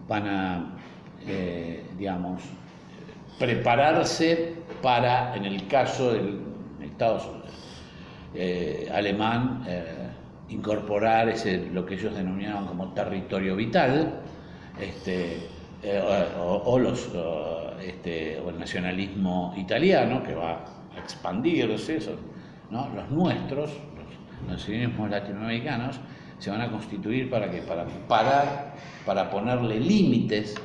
van a, digamos, prepararse para, en el caso del Estado alemán, incorporar lo que ellos denominaban como territorio vital, o el nacionalismo italiano, que va a expandirse, ¿no? Los nuestros, los nacionalismos latinoamericanos, se van a constituir para parar, para ponerle límites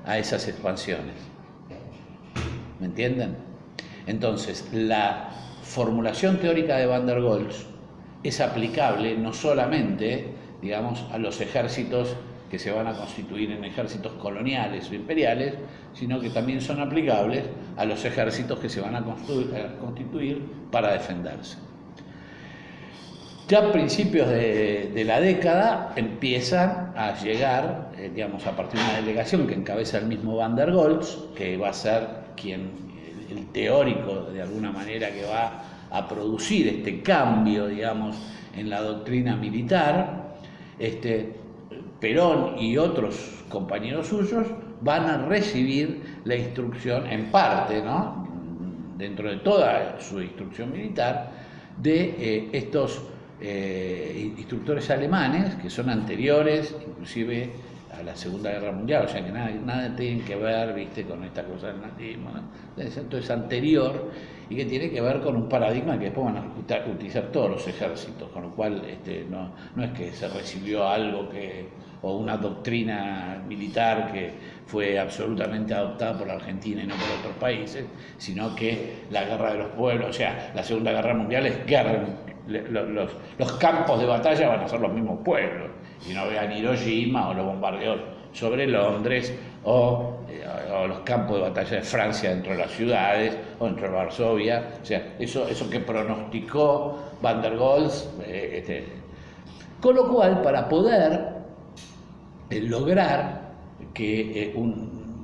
a esas expansiones. ¿Me entienden? Entonces, la formulación teórica de van der Goltz es aplicable no solamente, digamos, a los ejércitos que se van a constituir en ejércitos coloniales o imperiales, sino que también son aplicables a los ejércitos que se van a constituir para defenderse. Ya a principios de la década empiezan a llegar, digamos, a partir de una delegación que encabeza el mismo van der Goltz, que va a ser el teórico, de alguna manera, que va a producir este cambio, digamos, en la doctrina militar. Perón y otros compañeros suyos van a recibir la instrucción, en parte, ¿no?, dentro de toda su instrucción militar, de estos instructores alemanes, que son anteriores inclusive a la Segunda Guerra Mundial, o sea que nada tienen que ver, ¿viste?, con esta cosa del nazismo, ¿no? Entonces es anterior, y que tiene que ver con un paradigma que después van a utilizar todos los ejércitos, con lo cual no es que se recibió algo o una doctrina militar que fue absolutamente adoptada por la Argentina y no por otros países, sino que la guerra de los pueblos, o sea, la Segunda Guerra Mundial es guerra. Los campos de batalla van a ser los mismos pueblos, y no vean Hiroshima o los bombardeos sobre Londres o los campos de batalla de Francia dentro de las ciudades o dentro de Varsovia. O sea, eso que pronosticó van der Goltz, con lo cual, para poder lograr que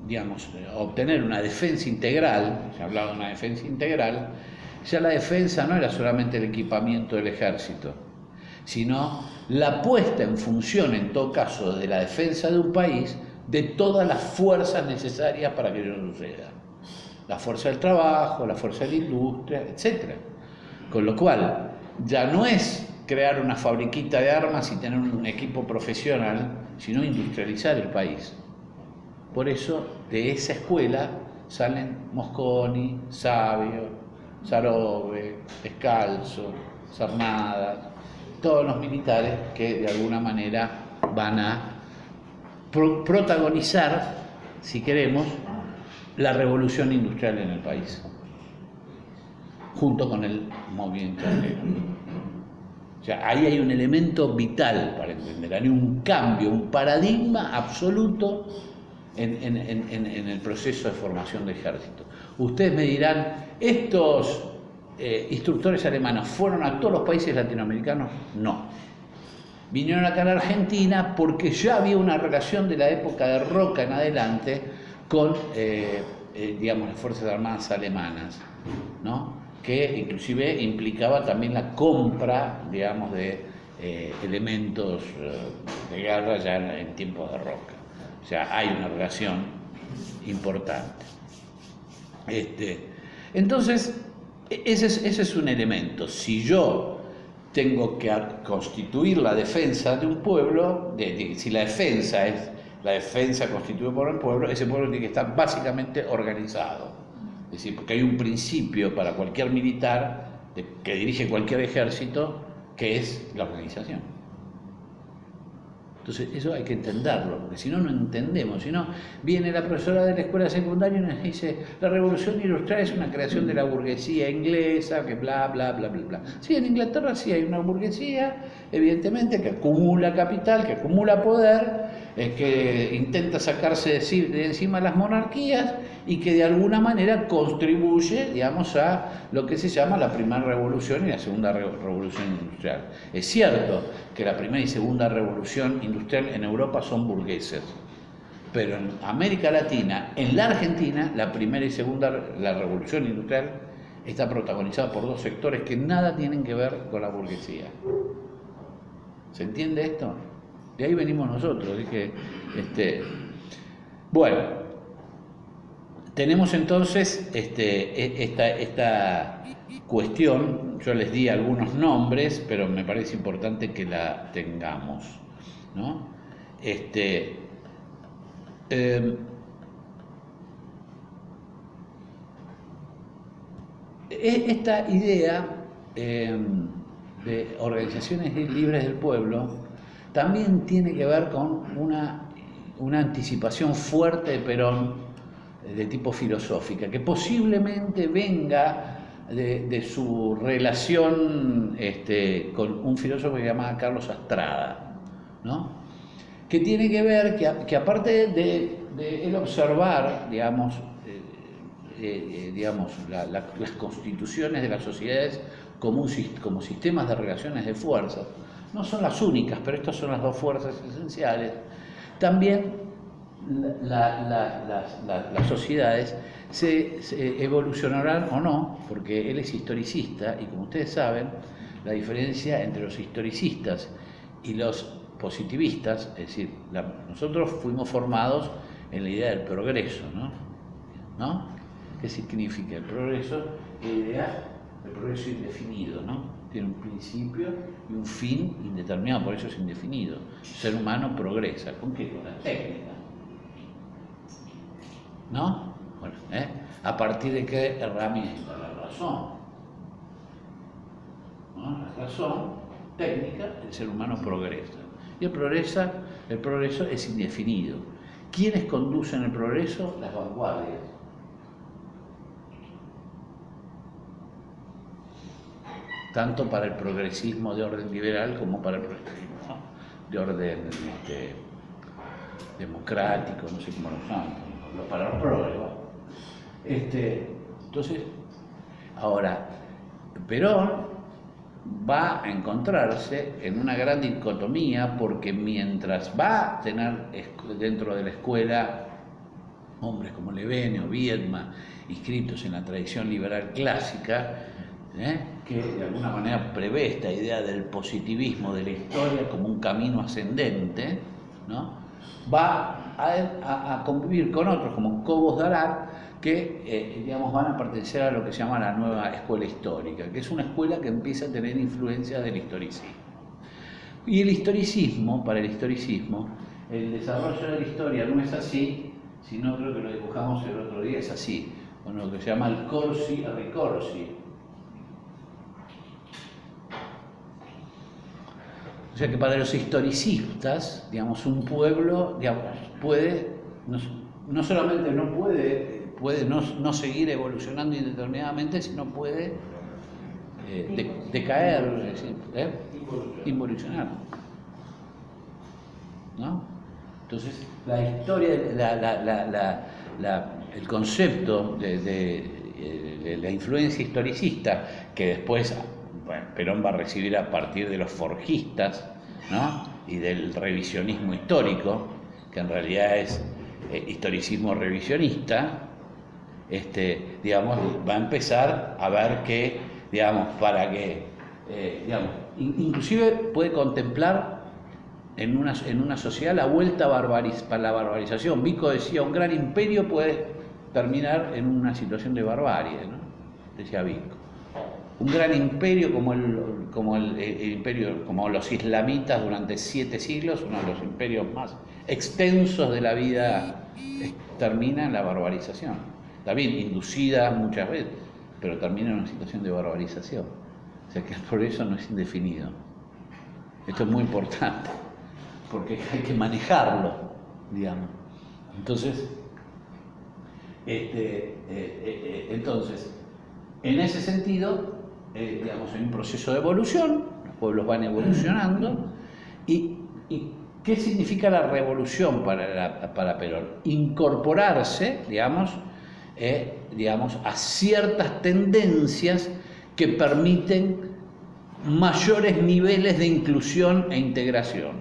digamos, obtener una defensa integral, se hablaba de una defensa integral, ya la defensa no era solamente el equipamiento del ejército, sino la puesta en función, en todo caso, de la defensa de un país, de todas las fuerzas necesarias para que ello suceda. La fuerza del trabajo, la fuerza de la industria, etc. Con lo cual, ya no es crear una fabriquita de armas y tener un equipo profesional, sino industrializar el país. Por eso, de esa escuela salen Mosconi, Savio, Sarobe, Descalzo, Cernadas, todos los militares que de alguna manera van a protagonizar, si queremos, la revolución industrial en el país, junto con el movimiento obrero. O sea, ahí hay un elemento vital para entender, hay un cambio, un paradigma absoluto en el proceso de formación de ejército. Ustedes me dirán, ¿estos instructores alemanes fueron a todos los países latinoamericanos? No. Vinieron acá a la Argentina porque ya había una relación de la época de Roca en adelante con, digamos, las Fuerzas Armadas alemanas, ¿no?, que inclusive implicaba también la compra, digamos, de elementos de guerra ya en tiempos de Roca. O sea, hay una relación importante. Entonces, ese es un elemento. Si yo tengo que constituir la defensa de un pueblo, si la defensa es la defensa constituida por el pueblo, ese pueblo tiene que estar básicamente organizado. Es decir, porque hay un principio para cualquier militar que dirige cualquier ejército, que es la organización. Entonces, eso hay que entenderlo, porque si no, no entendemos. Si no, viene la profesora de la escuela secundaria y nos dice: la revolución industrial es una creación de la burguesía inglesa, que bla, bla, bla, bla, bla. Sí, en Inglaterra sí hay una burguesía, evidentemente, que acumula capital, que acumula poder, que intenta sacarse de encima las monarquías y que de alguna manera contribuye, digamos, a lo que se llama la primera revolución y la segunda revolución industrial. Es cierto que la primera y segunda revolución industrial en Europa son burgueses, pero en América Latina, en la Argentina, la primera y segunda, la revolución industrial, está protagonizada por dos sectores que nada tienen que ver con la burguesía. ¿Se entiende esto? De ahí venimos nosotros. Bueno, tenemos entonces esta cuestión. Yo les di algunos nombres, pero me parece importante que la tengamos, ¿no? Esta idea de organizaciones libres del pueblo también tiene que ver con una anticipación fuerte de Perón de tipo filosófica, que posiblemente venga de su relación con un filósofo que se llamaba Carlos Astrada, ¿no? Que tiene que ver que aparte de él observar, digamos, las constituciones de las sociedades como sistemas de relaciones de fuerzas, no son las únicas, pero estas son las dos fuerzas esenciales. También las sociedades se evolucionarán o no, porque él es historicista, y como ustedes saben, la diferencia entre los historicistas y los positivistas, es decir, nosotros fuimos formados en la idea del progreso, ¿no? ¿Qué significa el progreso? La idea del progreso indefinido, ¿no? Tiene un principio y un fin indeterminado, por eso es indefinido. El ser humano progresa. ¿Con qué? Con la técnica, ¿no? Bueno, ¿a partir de qué herramienta? La razón, ¿no? La razón técnica, el ser humano progresa. Y el progreso es indefinido. ¿Quiénes conducen el progreso? Las vanguardias. Tanto para el progresismo de orden liberal como para el progresismo de orden democrático, no sé cómo lo llaman, para los progres. Entonces, ahora, Perón va a encontrarse en una gran dicotomía, porque mientras va a tener dentro de la escuela hombres como Levene o Viedma, inscritos en la tradición liberal clásica, que de alguna manera prevé esta idea del positivismo de la historia como un camino ascendente, ¿no? Va a convivir con otros como Cobos Daract, que van a pertenecer a lo que se llama la nueva escuela histórica, que es una escuela que empieza a tener influencias del historicismo. Y el historicismo, para el historicismo, el desarrollo de la historia no es así, sino, creo que lo dibujamos el otro día, es así, con lo que se llama el corsi a ricorsi. O sea que para los historicistas, un pueblo, puede, no solamente no puede no seguir evolucionando indeterminadamente, sino puede decaer, involucionar, ¿no? Entonces, la historia, el concepto de la influencia historicista, que después Perón va a recibir a partir de los forjistas, ¿no? Y del revisionismo histórico, que en realidad es historicismo revisionista, va a empezar a ver que, inclusive puede contemplar en una sociedad la vuelta para la barbarización. Vico decía, un gran imperio puede terminar en una situación de barbarie, ¿no? Decía Vico. Un gran imperio como los islamitas durante 7 siglos, uno de los imperios más extensos de la vida, termina en la barbarización. Está bien, inducida muchas veces, pero termina en una situación de barbarización. O sea que el progreso no es indefinido. Esto es muy importante, porque hay que manejarlo, digamos. Entonces, en ese sentido, hay un proceso de evolución, los pueblos van evolucionando, y ¿qué significa la revolución para Perón? Incorporarse, a ciertas tendencias que permiten mayores niveles de inclusión e integración.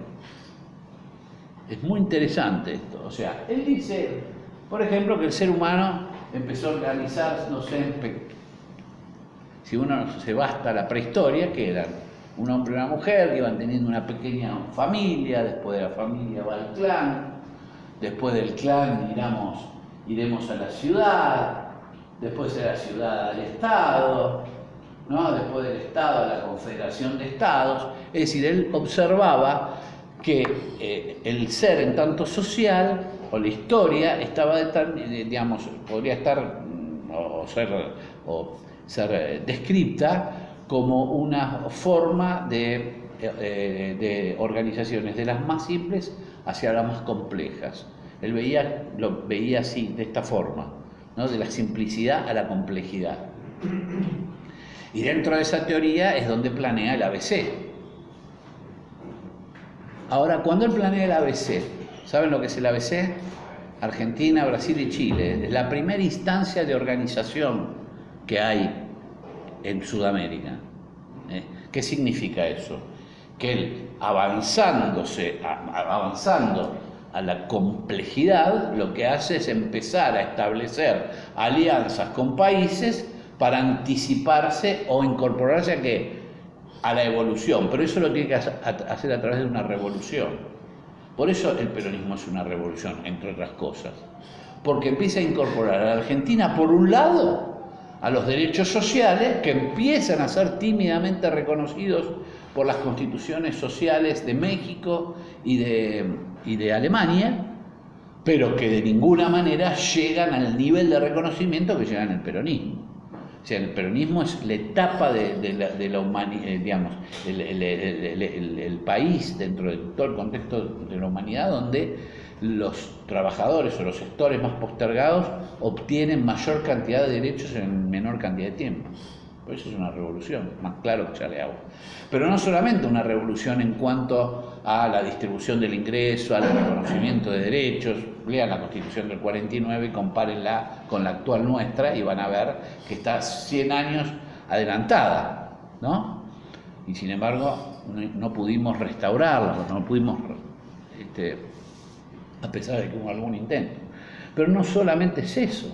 Es muy interesante esto. O sea, él dice, por ejemplo, que el ser humano empezó a organizarse, si uno se basta la prehistoria, que eran un hombre y una mujer que iban teniendo una pequeña familia, después de la familia va el clan, después del clan iremos a la ciudad, después de la ciudad al Estado, ¿no? Después del Estado a la Confederación de Estados. Es decir, él observaba que el ser en tanto social o la historia estaba, digamos, podría estar o ser descripta como una forma de organizaciones de las más simples hacia las más complejas. Él lo veía así, de esta forma, ¿no? De la simplicidad a la complejidad. Y dentro de esa teoría es donde planea el ABC. Ahora, cuando él planea el ABC, ¿saben lo que es el ABC? Argentina, Brasil y Chile. Es la primera instancia de organización que hay en Sudamérica. ¿Qué significa eso? Que él, avanzando a la complejidad, lo que hace es empezar a establecer alianzas con países para anticiparse o incorporarse a ¿qué? A la evolución, pero eso lo tiene que hacer a través de una revolución. Por eso el peronismo es una revolución, entre otras cosas, porque empieza a incorporar a la Argentina, por un lado, a los derechos sociales que empiezan a ser tímidamente reconocidos por las constituciones sociales de México y de Alemania, pero que de ninguna manera llegan al nivel de reconocimiento que llegan el peronismo. O sea, el peronismo es la etapa de la humanidad, digamos, el país dentro de todo el contexto de la humanidad donde los trabajadores o los sectores más postergados obtienen mayor cantidad de derechos en menor cantidad de tiempo. Por eso es una revolución, más claro que echarle agua. Pero no solamente una revolución en cuanto a la distribución del ingreso, al reconocimiento de derechos. Lean la Constitución del 49 y compárenla con la actual nuestra y van a ver que está 100 años adelantada, ¿no? Y sin embargo no pudimos restaurarla, no pudimos, a pesar de que hubo algún intento. Pero no solamente es eso,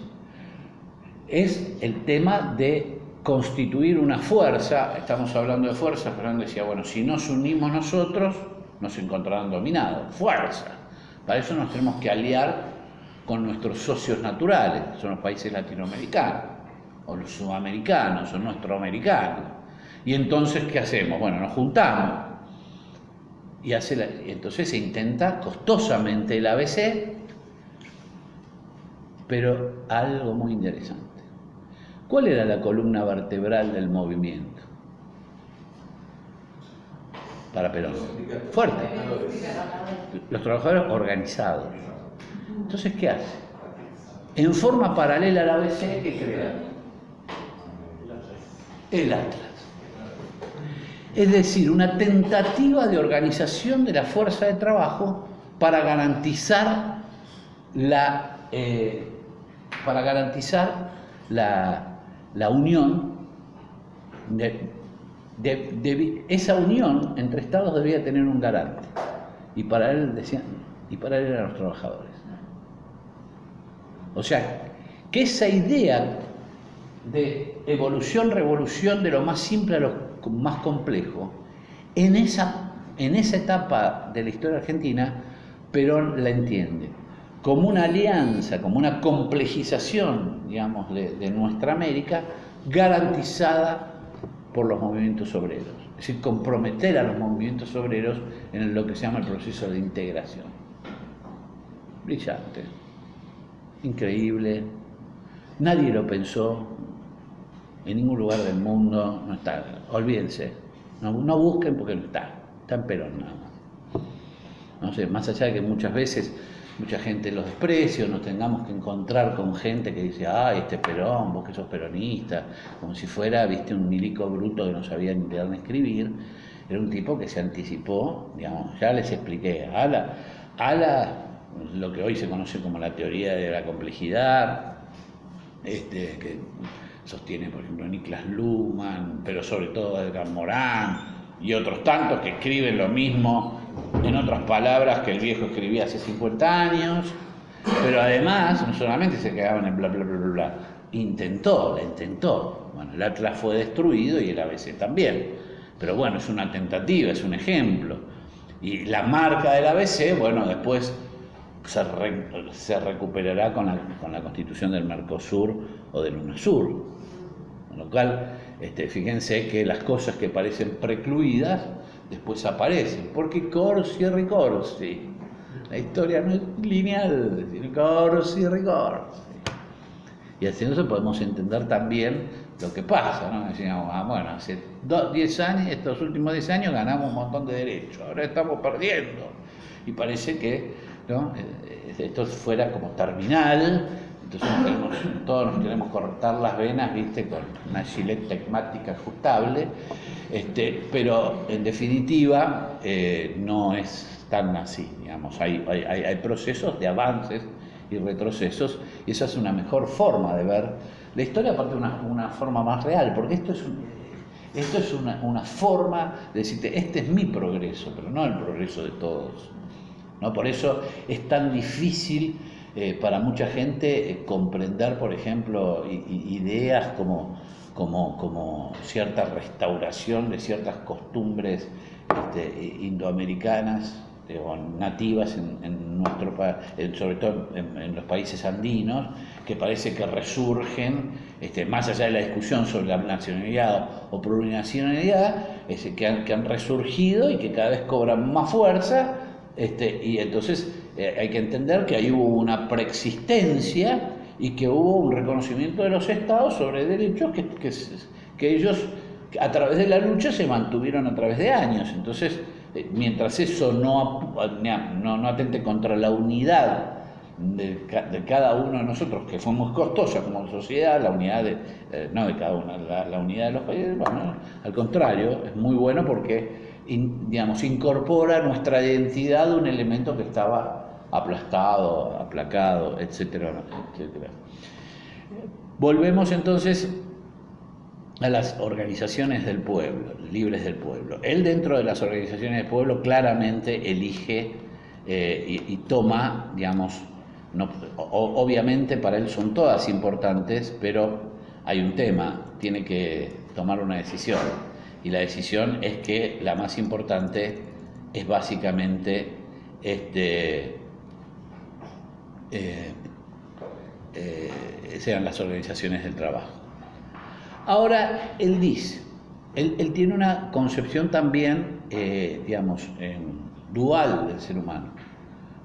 es el tema de constituir una fuerza. Estamos hablando de fuerza, Fernando decía, bueno, si nos unimos nosotros, nos encontrarán dominados. Fuerza. Para eso nos tenemos que aliar con nuestros socios naturales, son los países latinoamericanos, o los sudamericanos, o nuestroamericanos. Y entonces, ¿qué hacemos? Bueno, nos juntamos. Y entonces se intenta costosamente el ABC, pero algo muy interesante. ¿Cuál era la columna vertebral del movimiento? Para Perón. Fuerte. Los trabajadores organizados. Entonces, ¿qué hace? En forma paralela al ABC, ¿qué crea? El Atlas. Es decir, una tentativa de organización de la fuerza de trabajo para garantizar la unión, esa unión entre estados debía tener un garante, y para él eran los trabajadores. O sea, que esa idea de evolución, revolución de lo más simple a lo más complejo, en esa etapa de la historia argentina, Perón la entiende como una alianza, como una complejización, digamos, de nuestra América, garantizada por los movimientos obreros. Es decir, comprometer a los movimientos obreros en lo que se llama el proceso de integración. Brillante, increíble, nadie lo pensó, en ningún lugar del mundo, no está, olvídense, no busquen porque no está en Perón nada más. No sé, más allá de que muchas veces mucha gente los desprecia, nos tengamos que encontrar con gente que dice, ay, este Perón, vos que sos peronista, como si fuera, viste, un milico bruto que no sabía ni leer ni escribir. Era un tipo que se anticipó, digamos, ya les expliqué, lo que hoy se conoce como la teoría de la complejidad, que sostiene, por ejemplo, Niklas Luhmann, pero sobre todo Edgar Morin y otros tantos que escriben lo mismo en otras palabras que el viejo escribía hace 50 años, pero además no solamente se quedaban en bla bla bla bla bla, la intentó. Bueno, el Atlas fue destruido y el ABC también, pero bueno, es una tentativa, es un ejemplo. Y la marca del ABC, bueno, después se recuperará con la constitución del Mercosur o del UNASUR. Con lo cual, fíjense que las cosas que parecen precluidas después aparecen, porque corsi ricorsi. La historia no es lineal, sino corsi ricorsi. Y así nosotros podemos entender también lo que pasa, ¿no? Decíamos, bueno, hace 10 años, estos últimos 10 años ganamos un montón de derechos, ahora estamos perdiendo. Y parece que, ¿no?, esto fuera como terminal, entonces todos nos queremos cortar las venas, ¿viste?, con una gilet tecmática ajustable, pero en definitiva no es tan así, digamos, hay procesos de avances y retrocesos, y esa es una mejor forma de ver la historia, aparte de una forma más real, porque esto es una forma de decirte, este es mi progreso, pero no el progreso de todos, ¿no? Por eso es tan difícil para mucha gente comprender, por ejemplo, ideas como cierta restauración de ciertas costumbres indoamericanas o nativas en nuestro país, sobre todo en los países andinos, que parece que resurgen, más allá de la discusión sobre la nacionalidad o plurinacionalidad, que han resurgido y que cada vez cobran más fuerza, y entonces hay que entender que ahí hubo una preexistencia y que hubo un reconocimiento de los estados sobre derechos que ellos a través de la lucha se mantuvieron a través de años. Entonces, mientras eso no atente contra la unidad de cada uno de nosotros, que fue muy costosa como sociedad, la unidad no de cada uno, la unidad de los países, bueno, al contrario, es muy bueno porque incorpora a nuestra identidad un elemento que estaba aplastado, aplacado, etcétera, etcétera. Volvemos entonces a las organizaciones del pueblo, libres del pueblo. Él, dentro de las organizaciones del pueblo, claramente elige y toma, digamos, obviamente para él son todas importantes, pero hay un tema, tiene que tomar una decisión, y la decisión es que la más importante es básicamente sean las organizaciones del trabajo. Ahora, él dice, él tiene una concepción también, dual del ser humano.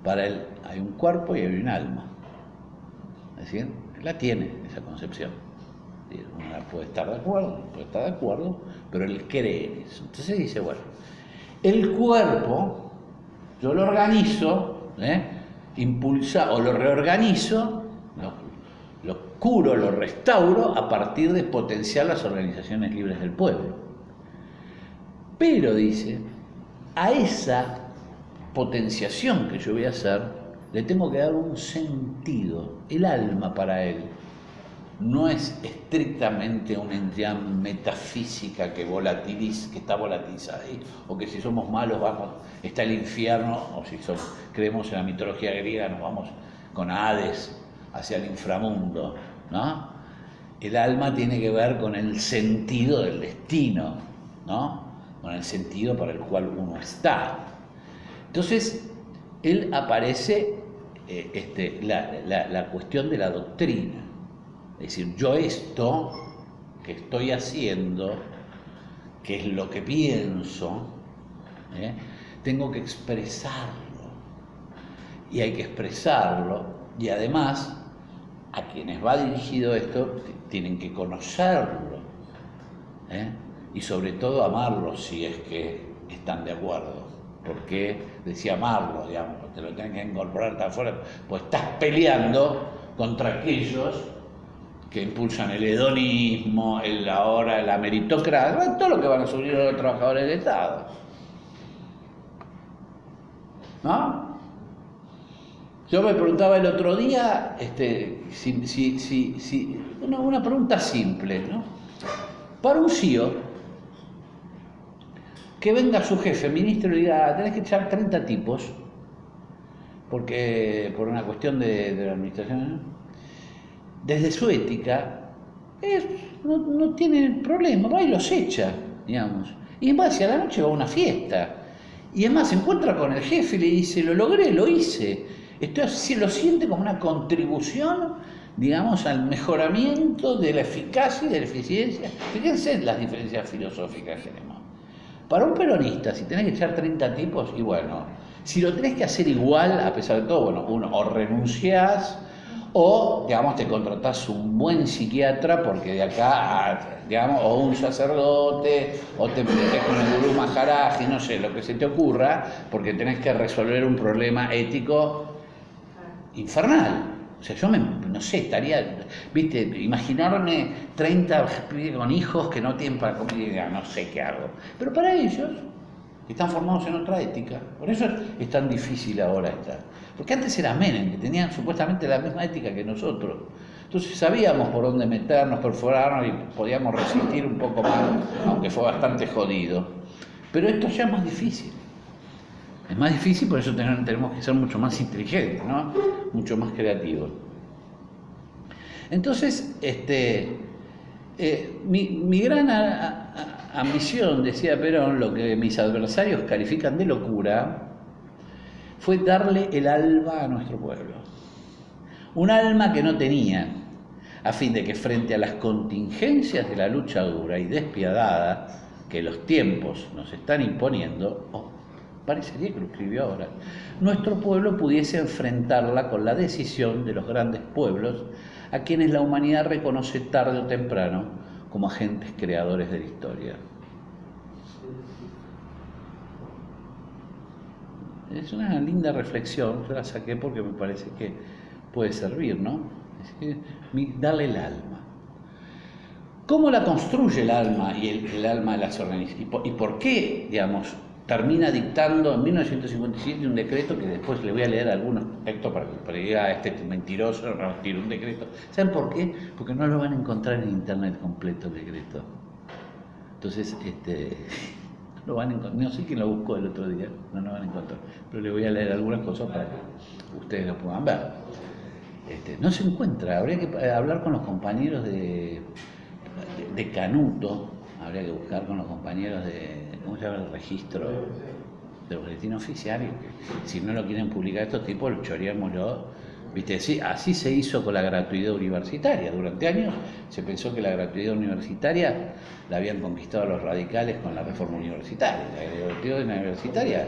Para él hay un cuerpo y hay un alma. Es decir, él la tiene, esa concepción. Uno puede estar de acuerdo, puede estar de acuerdo, pero él cree en eso. Entonces dice, bueno, el cuerpo yo lo organizo, o lo reorganizo, lo curo, lo restauro a partir de potenciar las organizaciones libres del pueblo. Pero, dice, a esa potenciación que yo voy a hacer, le tengo que dar un sentido. El alma para él no es estrictamente una entidad metafísica que está volatilizada ahí, o que si somos malos está el infierno, o si creemos en la mitología griega nos vamos con Hades hacia el inframundo, ¿no? El alma tiene que ver con el sentido del destino, ¿no?, con el sentido para el cual uno está. Entonces, él aparece la cuestión de la doctrina. Es decir, yo esto que estoy haciendo, que es lo que pienso, tengo que expresarlo. Y hay que expresarlo, y además, a quienes va dirigido esto, tienen que conocerlo, y sobre todo amarlo si es que están de acuerdo. Porque decía amarlo, digamos, te lo tienen que incorporar tan fuerte, pues estás peleando contra aquellos que impulsan el hedonismo, la meritocracia, todo lo que van a subir los trabajadores del Estado, ¿no? Yo me preguntaba el otro día, una pregunta simple, ¿no? Para un CEO, que venga su jefe, ministro, y diga, tenés que echar 30 tipos, porque por una cuestión de la administración, ¿no?, desde su ética, no tiene problema, va y los echa, digamos. Y además, hacia la noche va a una fiesta. Y además se encuentra con el jefe y le dice, lo logré, lo hice. Esto lo siente como una contribución, digamos, al mejoramiento de la eficacia y de la eficiencia. Fíjense las diferencias filosóficas que tenemos. Para un peronista, si tenés que echar 30 tipos, y bueno, si lo tenés que hacer igual, a pesar de todo, bueno, uno o renunciás, o, digamos, te contratás un buen psiquiatra, porque de acá, digamos, o un sacerdote, o te metes con el gurú Maharaji, no sé, lo que se te ocurra, porque tenés que resolver un problema ético infernal. O sea, yo no sé, estaría, viste, imaginarme 30 con hijos que no tienen para comer, no sé qué hago. Pero para ellos, están formados en otra ética. Por eso es tan difícil ahora estar. Porque antes era Menem, que tenían supuestamente la misma ética que nosotros. Entonces sabíamos por dónde meternos, perforarnos y podíamos resistir un poco más, aunque fue bastante jodido. Pero esto ya es más difícil. Es más difícil, por eso tenemos que ser mucho más inteligentes, ¿no? Mucho más creativos. Entonces, mi gran ambición, decía Perón, lo que mis adversarios califican de locura, fue darle el alma a nuestro pueblo. Un alma que no tenía, a fin de que frente a las contingencias de la lucha dura y despiadada que los tiempos nos están imponiendo, parecería que lo escribió ahora, nuestro pueblo pudiese enfrentarla con la decisión de los grandes pueblos a quienes la humanidad reconoce tarde o temprano como agentes creadores de la historia. Es una linda reflexión, yo la saqué porque me parece que puede servir, ¿no? Es darle el alma. ¿Cómo la construye el alma y el alma de las organizaciones? ¿Y por qué, digamos, termina dictando en 1957 un decreto que después le voy a leer algunos textos para que diga este mentiroso, no tiró un decreto? ¿Saben por qué? Porque no lo van a encontrar en internet completo el decreto. Entonces, lo van a encontrar. No sé quién lo buscó el otro día, no lo van a encontrar. Pero le voy a leer algunas cosas para que ustedes lo puedan ver. No se encuentra, habría que hablar con los compañeros de Canuto, habría que buscar con los compañeros ¿cómo se llama el registro? Del boletín oficial, y que si no lo quieren publicar estos tipos, lo choreámoslo. ¿Viste? Sí, así se hizo con la gratuidad universitaria. Durante años se pensó que la gratuidad universitaria la habían conquistado los radicales con la reforma universitaria. La gratuidad universitaria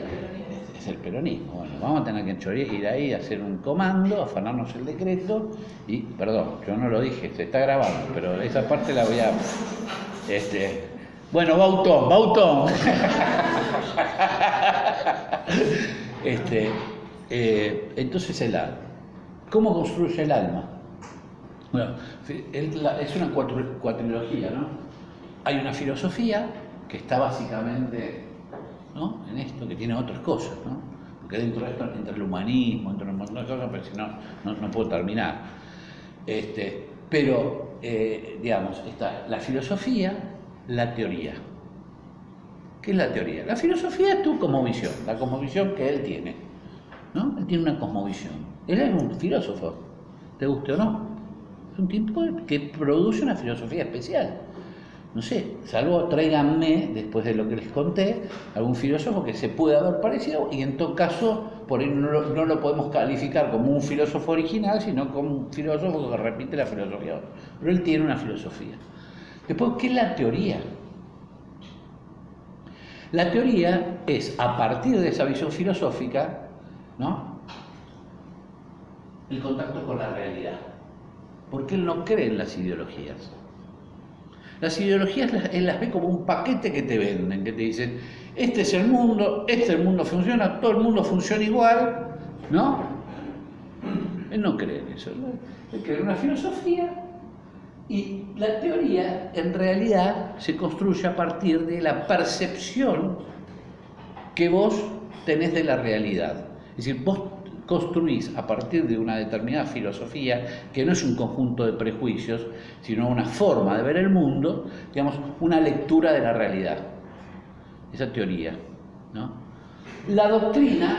es el peronismo. Bueno, vamos a tener que ir ahí a hacer un comando, afanarnos el decreto y, perdón, yo no lo dije, se está grabando, pero esa parte la voy a... Bueno, Bautón. Entonces el alma. ¿Cómo construye el alma? Bueno, es una cuatrilogía, ¿no? Hay una filosofía que está básicamente, ¿no?, en esto, que tiene otras cosas, ¿no? Porque dentro de esto entra el humanismo, entra un montón de cosas, pero si no, no puedo terminar. Pero, digamos, está la filosofía, la teoría. ¿Qué es la teoría? La filosofía es tu cosmovisión, la cosmovisión que él tiene, ¿no? Él tiene una cosmovisión. Él es un filósofo, te guste o no. Es un tipo que produce una filosofía especial. No sé, salvo tráiganme, después de lo que les conté, algún filósofo que se pueda haber parecido, y en todo caso, por ahí no lo podemos calificar como un filósofo original, sino como un filósofo que repite la filosofía. Pero él tiene una filosofía. Después, ¿qué es la teoría? La teoría es, a partir de esa visión filosófica, ¿no?, el contacto con la realidad. Porque él no cree en las ideologías. Las ideologías él las ve como un paquete que te venden, que te dicen, este es el mundo funciona, todo el mundo funciona igual, ¿no? Él no cree en eso, ¿no? Él cree en una filosofía, y la teoría en realidad se construye a partir de la percepción que vos tenés de la realidad. Es decir, vos construís a partir de una determinada filosofía, que no es un conjunto de prejuicios, sino una forma de ver el mundo, digamos, una lectura de la realidad. Esa teoría, ¿no? La doctrina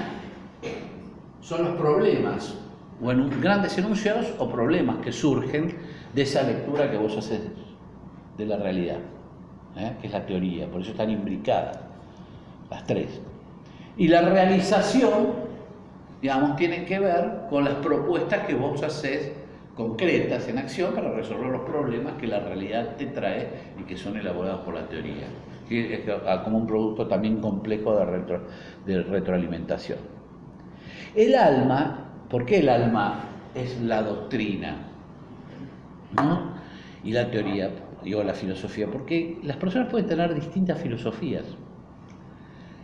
son los problemas, o grandes enunciados o problemas que surgen de esa lectura que vos haces de la realidad. que es la teoría, por eso están imbricadas las tres. Y la realización, digamos, tiene que ver con las propuestas que vos haces concretas en acción para resolver los problemas que la realidad te trae y que son elaborados por la teoría. Es como un producto también complejo de retroalimentación. El alma, ¿por qué el alma es la doctrina, ¿no? Y la teoría, digo la filosofía? Porque las personas pueden tener distintas filosofías.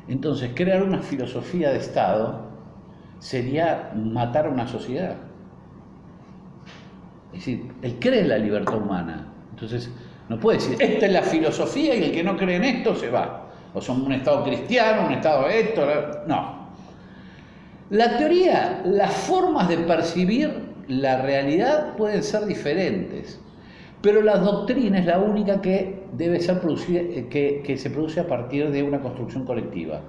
Entonces, crear una filosofía de Estado sería matar a una sociedad. Es decir, él cree en la libertad humana. Entonces, no puede decir, esta es la filosofía y el que no cree en esto se va. O son un Estado cristiano, un Estado de esto. No. La teoría, las formas de percibir la realidad pueden ser diferentes. Pero la doctrina es la única que debe ser producida, que se produce a partir de una construcción colectiva.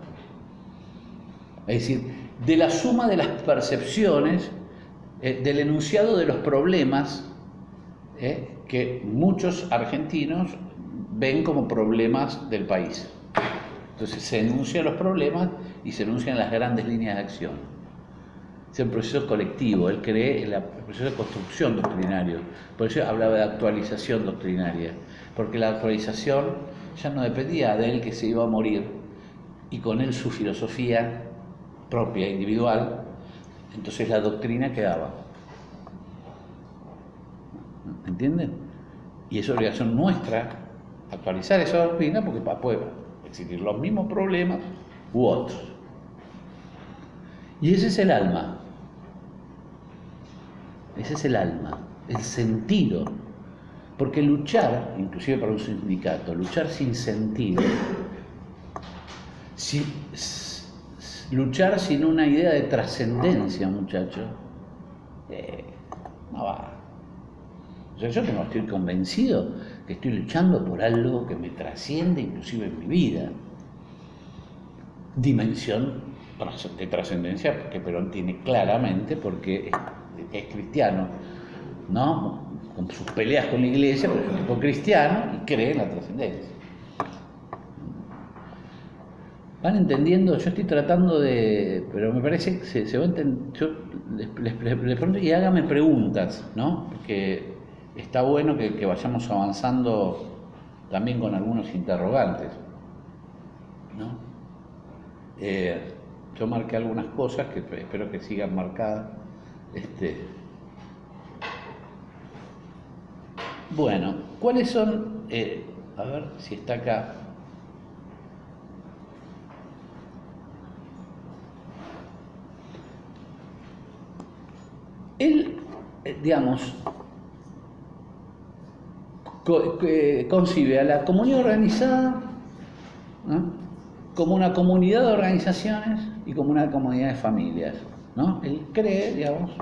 Es decir, de la suma de las percepciones, del enunciado de los problemas que muchos argentinos ven como problemas del país. Entonces se enuncian los problemas y se enuncian las grandes líneas de acción. Es un proceso colectivo, él cree en el proceso de construcción doctrinario. Por eso hablaba de actualización doctrinaria, porque la actualización ya no dependía de él, que se iba a morir, y con él su filosofía propia, individual. Entonces la doctrina quedaba. ¿Entienden? Y es obligación nuestra actualizar esa doctrina, porque pueden existir los mismos problemas u otros. Y ese es el alma. Ese es el alma, el sentido. Porque luchar, inclusive para un sindicato, luchar sin sentido, luchar sin una idea de trascendencia, muchachos, no va. O sea, yo estoy convencido que estoy luchando por algo que me trasciende, inclusive en mi vida. Dimensión de trascendencia que Perón tiene claramente, porque es cristiano, ¿no? Con sus peleas con la iglesia, pero es un tipo cristiano y cree en la trascendencia. ¿Van entendiendo? Yo estoy tratando de... pero me parece que se va a entender... Yo les pregunto y háganme preguntas, ¿no? Porque está bueno que vayamos avanzando también con algunos interrogantes, ¿no? Yo marqué algunas cosas que espero que sigan marcadas. Bueno, ¿cuáles son? A ver si está acá. Él, digamos, concibe a la comunidad organizada, ¿no?, como una comunidad de organizaciones y como una comunidad de familias, ¿no? Él cree, digamos,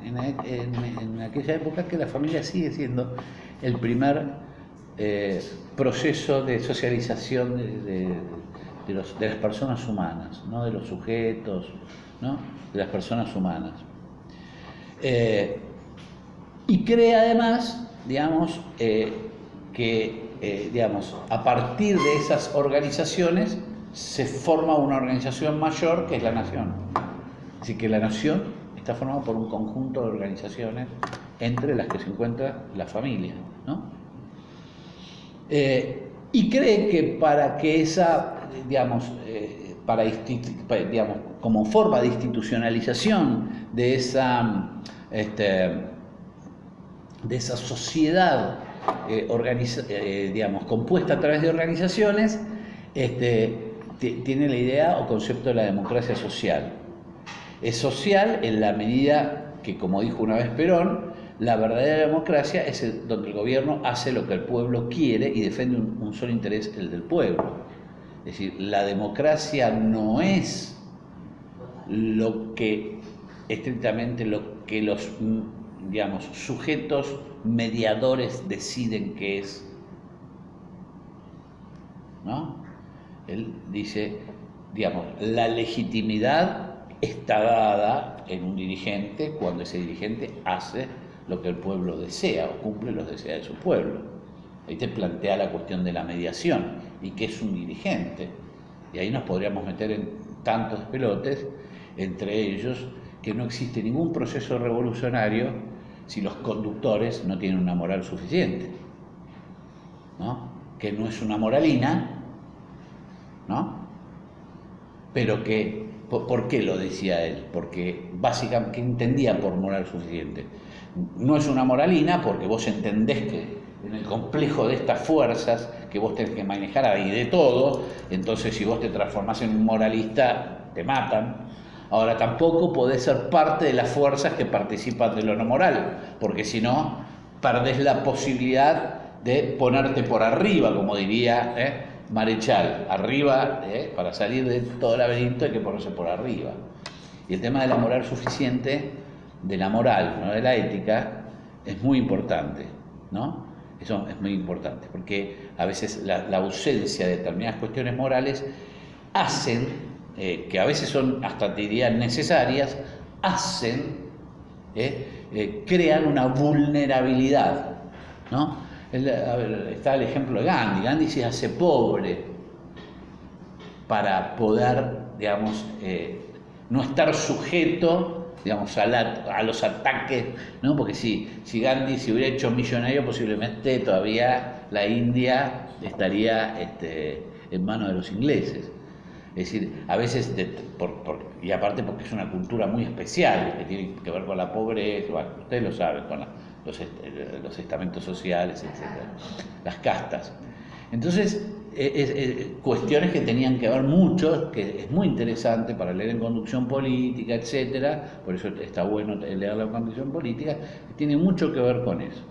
en aquella época, que la familia sigue siendo el primer proceso de socialización de las personas humanas, ¿no? De los sujetos, ¿no? De las personas humanas. Y cree además, digamos, que digamos, a partir de esas organizaciones se forma una organización mayor, que es la nación. Así que la nación está formada por un conjunto de organizaciones entre las que se encuentra la familia, ¿no? Y cree que para que esa, digamos, digamos, como forma de institucionalización de esa sociedad digamos, compuesta a través de organizaciones, tiene la idea o concepto de la democracia social. Es social en la medida que, como dijo una vez Perón, la verdadera democracia es donde el gobierno hace lo que el pueblo quiere y defiende un solo interés, el del pueblo. Es decir, la democracia no es lo que estrictamente lo que los, digamos, sujetos mediadores deciden que es, ¿no? Él dice, digamos, la legitimidad está dada en un dirigente cuando ese dirigente hace lo que el pueblo desea o cumple los deseos de su pueblo. Ahí te plantea la cuestión de la mediación y qué es un dirigente. Y ahí nos podríamos meter en tantos pelotes, entre ellos que no existe ningún proceso revolucionario si los conductores no tienen una moral suficiente, ¿no? Que no es una moralina, ¿no? Pero que, ¿por qué lo decía él? Porque básicamente, ¿qué entendía por moral suficiente? No es una moralina porque vos entendés que en el complejo de estas fuerzas que vos tenés que manejar hay de todo, entonces si vos te transformás en un moralista, te matan. Ahora, tampoco podés ser parte de las fuerzas que participan de lo no moral, porque si no, perdés la posibilidad de ponerte por arriba, como diría Marechal. Arriba, para salir de todo el laberinto hay que ponerse por arriba. Y el tema de la moral suficiente, de la moral, no de la ética, es muy importante, ¿no? Eso es muy importante, porque a veces la ausencia de determinadas cuestiones morales hacen, que a veces son hasta te diría necesarias, crean una vulnerabilidad, ¿no? A ver, está el ejemplo de Gandhi. Gandhi se hace pobre para poder, digamos, no estar sujeto, digamos, a los ataques, ¿no? Porque si Gandhi se hubiera hecho millonario, posiblemente todavía la India estaría en manos de los ingleses. Es decir, a veces, y aparte porque es una cultura muy especial, que tiene que ver con la pobreza, bueno, ustedes lo saben, con los estamentos sociales, etc., las castas. Entonces, cuestiones que tenían que ver mucho, que es muy interesante para leer en conducción política, etc., por eso está bueno leer la conducción política, que tiene mucho que ver con eso.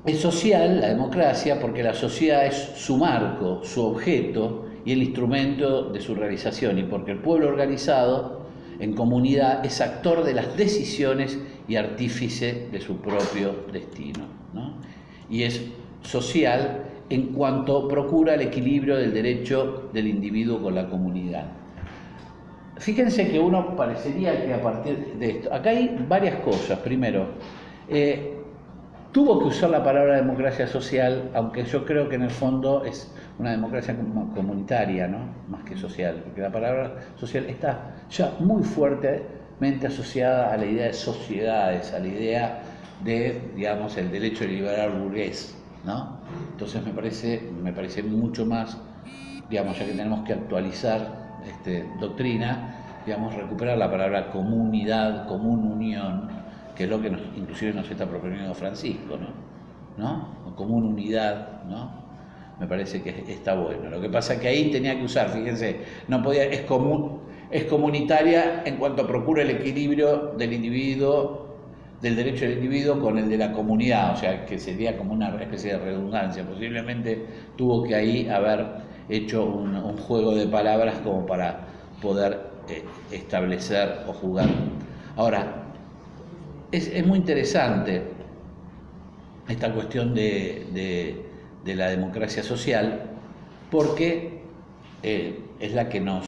Es social la democracia porque la sociedad es su marco, su objeto y el instrumento de su realización, y porque el pueblo organizado en comunidad es actor de las decisiones y artífice de su propio destino, ¿no? Y es social en cuanto procura el equilibrio del derecho del individuo con la comunidad. Fíjense que uno parecería que a partir de esto, acá hay varias cosas. Primero, tuvo que usar la palabra democracia social, aunque yo creo que en el fondo es una democracia comunitaria, ¿no? Más que social, porque la palabra social está ya muy fuertemente asociada a la idea de sociedades, a la idea de, digamos, el derecho liberal burgués, ¿no? Entonces me parece mucho más, digamos, ya que tenemos que actualizar doctrina, digamos, recuperar la palabra comunidad, común unión, que es lo que inclusive nos está proponiendo Francisco, ¿no? O común unidad, ¿no? Me parece que está bueno. Lo que pasa es que ahí tenía que usar, fíjense, no podía, es comunitaria en cuanto procura el equilibrio del individuo, del derecho del individuo con el de la comunidad, o sea, que sería como una especie de redundancia. Posiblemente tuvo que ahí haber hecho un juego de palabras como para poder establecer o jugar. Ahora, es muy interesante esta cuestión de la democracia social, porque es la que nos